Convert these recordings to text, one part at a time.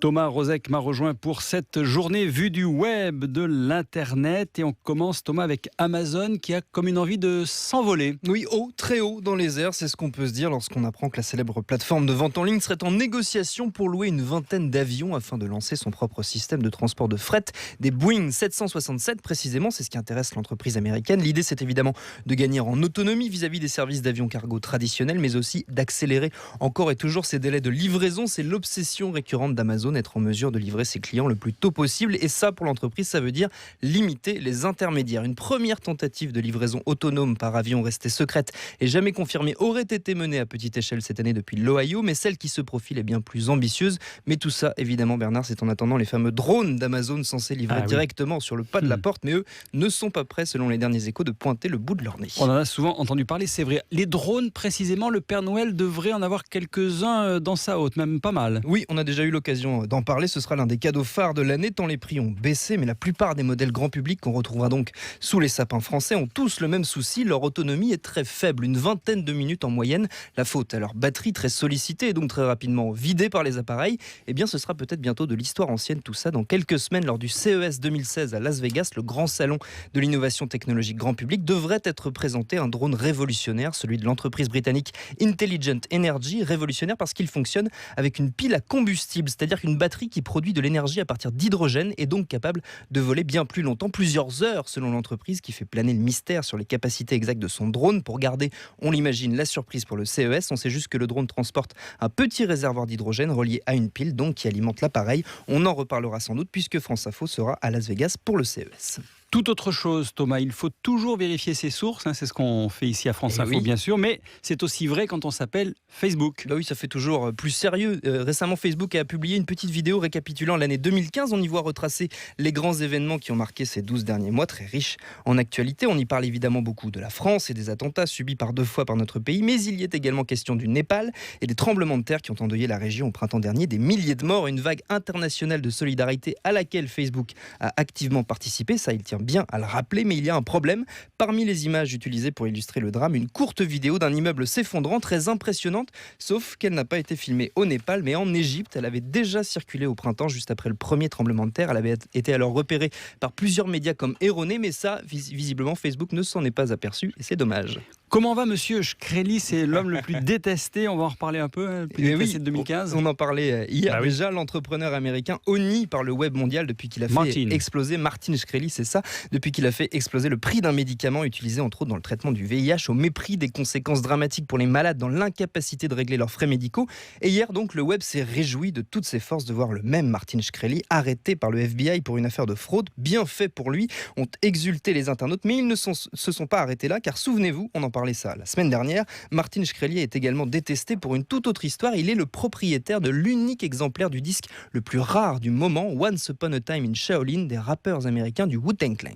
Thomas Rozek m'a rejoint pour cette journée vue du web, de l'Internet. Et on commence, Thomas, avec Amazon qui a comme une envie de s'envoler. Oui, haut, très haut dans les airs, c'est ce qu'on peut se dire lorsqu'on apprend que la célèbre plateforme de vente en ligne serait en négociation pour louer une vingtaine d'avions afin de lancer son propre système de transport de fret. Des Boeing 767 précisément, c'est ce qui intéresse l'entreprise américaine. L'idée, c'est évidemment de gagner en autonomie vis-à-vis des services d'avions cargo traditionnels, mais aussi d'accélérer encore et toujours ces délais de livraison. C'est l'obsession récurrente d'Amazon, être en mesure de livrer ses clients le plus tôt possible. Et ça, pour l'entreprise, ça veut dire limiter les intermédiaires. Une première tentative de livraison autonome par avion restée secrète et jamais confirmée aurait été menée à petite échelle cette année depuis l'Ohio, mais celle qui se profile est bien plus ambitieuse. Mais tout ça, évidemment, Bernard, c'est en attendant les fameux drones d'Amazon censés livrer directement sur le pas de la porte, mais eux ne sont pas prêts, selon les derniers échos, de pointer le bout de leur nez. On en a souvent entendu parler, c'est vrai. Les drones, précisément, le Père Noël devrait en avoir quelques-uns dans sa haute, même pas mal. Oui, on a déjà eu l'occasion d'en parler. Ce sera l'un des cadeaux phares de l'année, tant les prix ont baissé. Mais la plupart des modèles grand public qu'on retrouvera donc sous les sapins français ont tous le même souci. Leur autonomie est très faible, une vingtaine de minutes en moyenne. La faute à leur batterie très sollicitée et donc très rapidement vidée par les appareils. Eh bien, ce sera peut-être bientôt de l'histoire ancienne, tout ça, dans quelques semaines, lors du CES 2016 à Las Vegas, le grand salon de l'innovation technologique grand public, devrait être présenté un drone révolutionnaire, celui de l'entreprise britannique Intelligent Energy. Révolutionnaire parce qu'il fonctionne avec une pile à combustible, c'est-à-dire qu'une batterie qui produit de l'énergie à partir d'hydrogène et donc capable de voler bien plus longtemps, plusieurs heures selon l'entreprise, qui fait planer le mystère sur les capacités exactes de son drone. Pour garder, on l'imagine, la surprise pour le CES, on sait juste que le drone transporte un petit réservoir d'hydrogène relié à une pile donc qui alimente l'appareil. On en reparlera sans doute puisque France Info sera à Las Vegas pour le CES. Tout autre chose, Thomas, il faut toujours vérifier ses sources, c'est ce qu'on fait ici à France Info, bien sûr, mais c'est aussi vrai quand on s'appelle Facebook. Bah oui, ça fait toujours plus sérieux. Récemment, Facebook a publié une petite vidéo récapitulant l'année 2015. On y voit retracer les grands événements qui ont marqué ces 12 derniers mois, très riches en actualité. On y parle évidemment beaucoup de la France et des attentats subis par 2 fois par notre pays, mais il y est également question du Népal et des tremblements de terre qui ont endeuillé la région au printemps dernier, des milliers de morts, une vague internationale de solidarité à laquelle Facebook a activement participé. Ça, il tient bien à le rappeler, mais il y a un problème. Parmi les images utilisées pour illustrer le drame, une courte vidéo d'un immeuble s'effondrant, très impressionnante, sauf qu'elle n'a pas été filmée au Népal, mais en Égypte. Elle avait déjà circulé au printemps, juste après le premier tremblement de terre. Elle avait été alors repérée par plusieurs médias comme erronée, mais ça, visiblement, Facebook ne s'en est pas aperçu, et c'est dommage. Comment va Monsieur Shkreli? C'est l'homme le plus détesté, on va en reparler un peu, le plus détesté de 2015. On en parlait hier déjà, l'entrepreneur américain honni par le web mondial depuis qu'il a fait exploser, Martin Shkreli, c'est ça, depuis qu'il a fait exploser le prix d'un médicament utilisé entre autres dans le traitement du VIH, au mépris des conséquences dramatiques pour les malades dans l'incapacité de régler leurs frais médicaux. Et hier donc, le web s'est réjoui de toutes ses forces de voir le même Martin Shkreli arrêté par le FBI pour une affaire de fraude. Bien fait pour lui, ont exulté les internautes, mais ils ne se sont pas arrêtés là, car souvenez-vous, on en parlait ça la semaine dernière, Martin Shkreli est également détesté pour une toute autre histoire. Il est le propriétaire de l'unique exemplaire du disque le plus rare du moment, Once Upon a Time in Shaolin, des rappeurs américains du Wu-Tang Clan.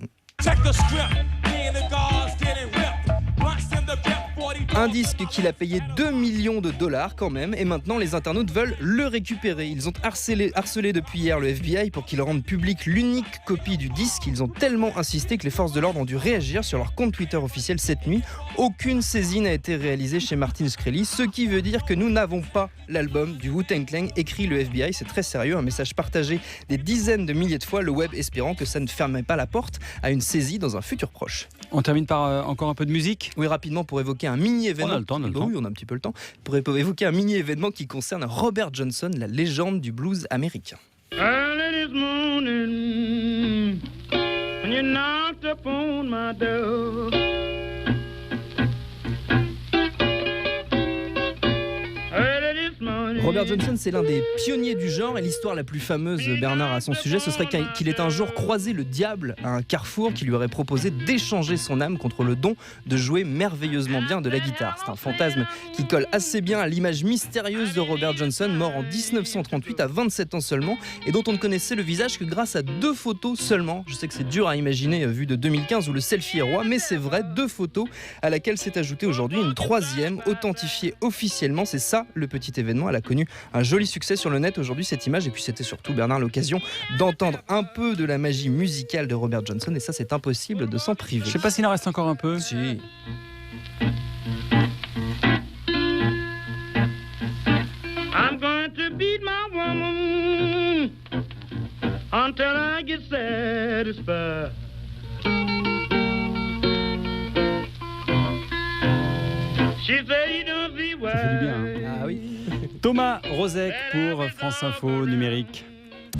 Un disque qu'il a payé 2 millions de dollars quand même, et maintenant les internautes veulent le récupérer. Ils ont harcelé depuis hier le FBI pour qu'il rende public l'unique copie du disque. Ils ont tellement insisté que les forces de l'ordre ont dû réagir sur leur compte Twitter officiel cette nuit. Aucune saisie n'a été réalisée chez Martin Shkreli, ce qui veut dire que nous n'avons pas l'album du Wu-Tang Clan, écrit le FBI. C'est très sérieux, un message partagé des dizaines de milliers de fois, le web espérant que ça ne fermait pas la porte à une saisie dans un futur proche. On termine par encore un peu de musique. Oui, rapidement, pour évoquer un mini-événement. On a le temps. Oui, on a un petit peu le temps. Pour évoquer un mini-événement qui concerne Robert Johnson, la légende du blues américain. Early this morning, when you knocked upon my door. Robert Johnson, c'est l'un des pionniers du genre, et l'histoire la plus fameuse, Bernard, à son sujet, ce serait qu'il ait un jour croisé le diable à un carrefour qui lui aurait proposé d'échanger son âme contre le don de jouer merveilleusement bien de la guitare. C'est un fantasme qui colle assez bien à l'image mystérieuse de Robert Johnson, mort en 1938 à 27 ans seulement, et dont on ne connaissait le visage que grâce à 2 photos seulement. Je sais que c'est dur à imaginer vu de 2015 où le selfie est roi, mais c'est vrai, 2 photos à laquelle s'est ajoutée aujourd'hui une 3e, authentifiée officiellement. C'est ça le petit événement. Elle a connu un joli succès sur le net aujourd'hui, cette image, et puis c'était surtout, Bernard, l'occasion d'entendre un peu de la magie musicale de Robert Johnson, et ça, c'est impossible de s'en priver. Je sais pas s'il en reste encore un peu. Si. I'm going to beat my woman until I get satisfied. She said you don't see why. Ça fait du bien, hein. Ah oui. Thomas Rozek pour France Info Numérique.